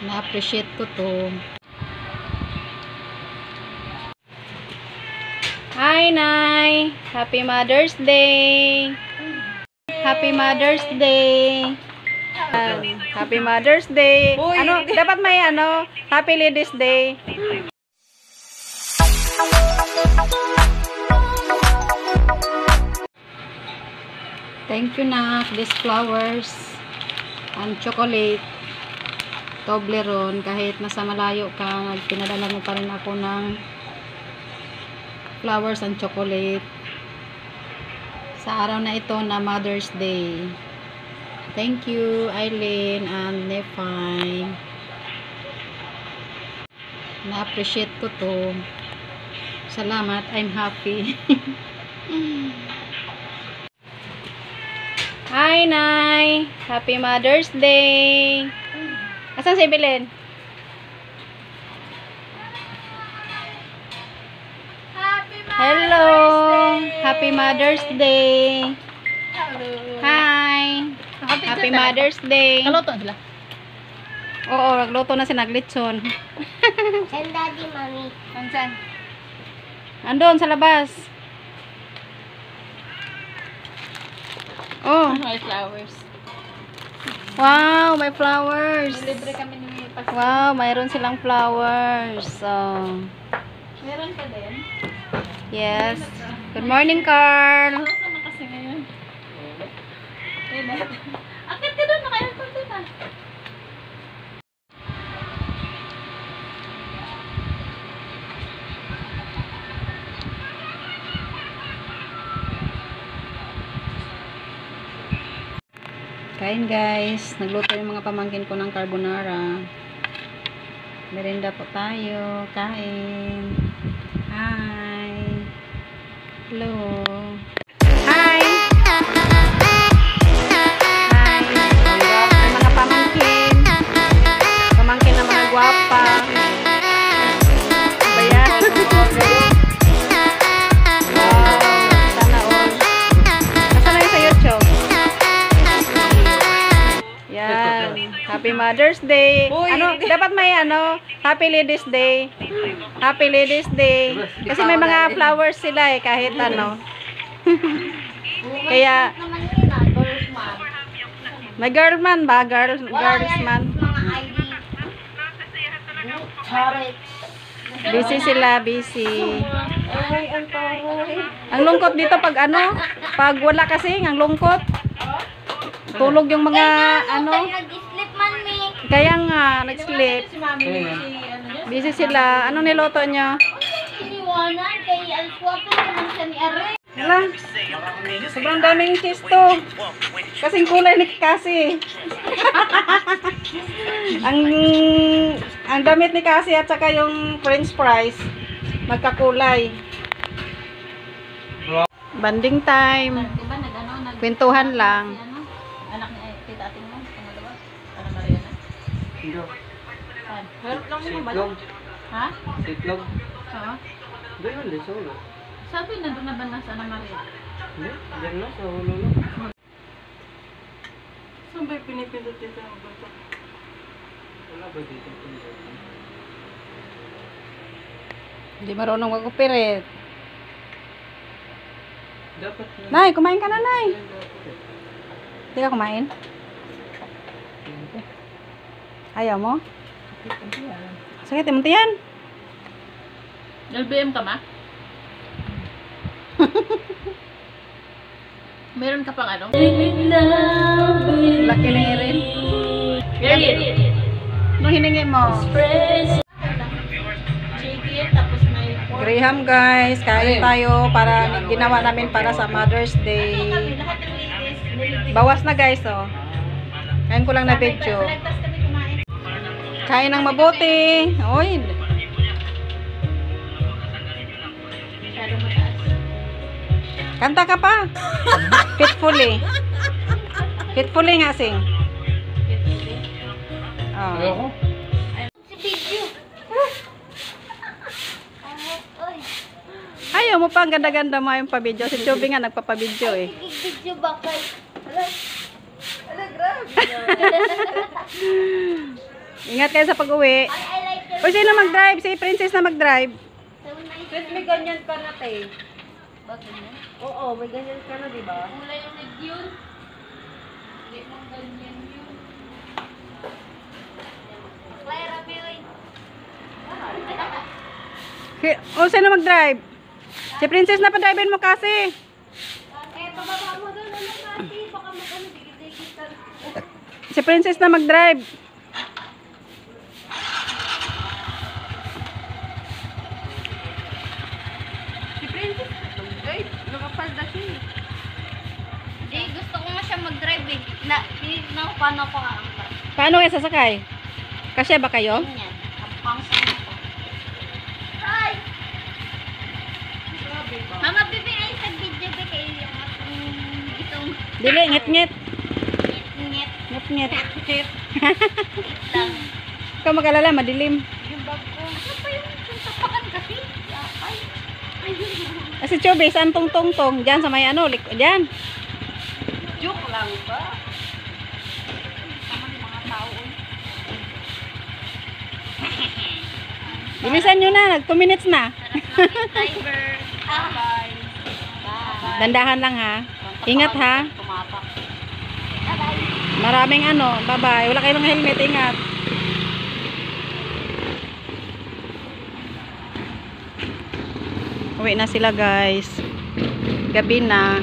Na-appreciate ko to. Hi, Nay! Happy Mother's Day! Happy Mother's Day! Happy Mother's Day! Ano, dapat may ano, Happy Ladies Day. Thank you, Nak. These flowers and chocolate. Toblerone. Kahit nasa malayo ka, pinadala mo pa rin ako ng flowers and chocolate sa araw na ito na Mother's Day. Thank you, Eileen and Nephi. Na-appreciate ko to. Salamat. I'm happy. Hi, Nay! Happy Mother's Day! Asan si Belen? Hello! Happy Mother's Day! Hello! Hi! Happy Mother's Day! Kaluto sila? Oo, nagluto na si Naglitson. Saan daddy, mami? Saan? Andun sa labas. Oh, May flowers. wow, may flowers. Libre kami ni Pastor. Wow, mayroon silang flowers. Oh. Meron pa din? Yes. Good morning, Carl. Nasaan na kasi ngayon? Akit ka doon, naka-aircon doon ah. Kain, guys. Nagluto yung mga pamangkin ko ng carbonara. Merenda po tayo. Kain. Hi. Hello. Hi. Hi. May mga pamangkin. Pamangkin na mga gwapa. Bayan. Wow. Sana all. Nasaan na yung sa YouTube? Yan. Happy Mother's Day. Ano, dapat may ano, Happy Ladies Day. Happy Ladies Day. Kasi may mga flowers sila eh, kahit ano. Kaya, Naman yun ah, girls man. may girl man ba? Girls yan, man. mga ID. Charit. Busy sila, busy. Ay, ang taray. Ang lungkot dito pag ano, pag wala kasi, ang lungkot. Tulog yung mga ano. Kayo nag-sleep man, mi. Kaya nga, nag-sleep. Si Mami, si ano niya? Busy sila. Ano niloto nyo? Iniwanan kay Al-Swap naman siya ni Are. Hala, sobrang daming cheese to. Kasing kulay ni Kasi. ang damit ni Kasi at saka yung french fries, magkakulay. Banding time. Di ba nag-ano? Kwentuhan lang. Si ano? Anak ni Tita Ating mo? Pangalawa? Ana Mariana? Hindi. Saan? Help lang mo ba? Sitlog. Ha? Sitlog. Oo. Doon yun, di solo. Sabi nandun na ba na sa Ana Maria? Hindi, dyan na, sa hulo lang. Saan ba yung pinipindot dito ang bato? Wala ba dito? Hindi marunong mag-operate. Dapat na. Nay, kumain ka na, Nay. Hindi ka kumain? Ayaw mo? Sakit mo yan. LBM ka ma? Meron ka pang ano? Laki na rin. Period. Anong hiningi mo? Chicken, tapos may pork. Graham, guys. Kain tayo para ginawa namin para sa Mother's Day. Lahat ng ladies. Bawas na, guys, oh. Kain ko lang na video. Nagtas kami kumain. Kain ng mabuti. Oy. Masyadong mataas. Kanta ka pa. Fitfully. Fitfully nga, sing. Oh. Si video. Ay, Ayaw mo pa, ang ganda-ganda mo yung pabidyo. Si Chubby nga nagpapabidyo eh. video ba kay? Ala, grabe. Ingat kayo sa pag-uwi. I like the... O, sino mag-drive? Si Princess na mag-drive. So nice. Wait, may ganyan ka na, te. Bakit na? Oo, may ganyan ka na, di ba? Kulay yung red yun. Hindi mong ganyan yun. Clara, Mary. O, sino mag-drive? Si Princess na pa-drivein mo kasi. Pababa mo doon. Ano kasi? Baka mag-ano, dikit-dikit ka. Si Princess na mag-drive. Si Princess, ay, nakapalda siya eh. Hindi, gusto ko nga siya mag-drive eh. Tinignan ko paano ako aangkat. Paano kayo sasakay? Kasya ba kayo? Ganyan. Ang pangsan ko. Hi! Grabe ba? Mama, bibi ay sa video ba kayo yung itong Dili, ngit-ngit. ngit-ngit Ngit-ngit. lang. Ikaw mag-alala, madilim. Yung bag ko. Ano pa yung tapakan kasi? Ay. Kasi Chobe, saan tong-tong-tong? Diyan sa may ano, diyan. Joke lang ba? Tama ng mga tao. Bilisan nyo na, nag 2 minutes na. Sarap lang yung driver. Bye. Bye. Dandahan lang ha. Ingat ha. Tumapak. Bye-bye. Maraming ano, bye-bye. Wala kayong helmet, ingat. Uwi na sila guys. Gabi na.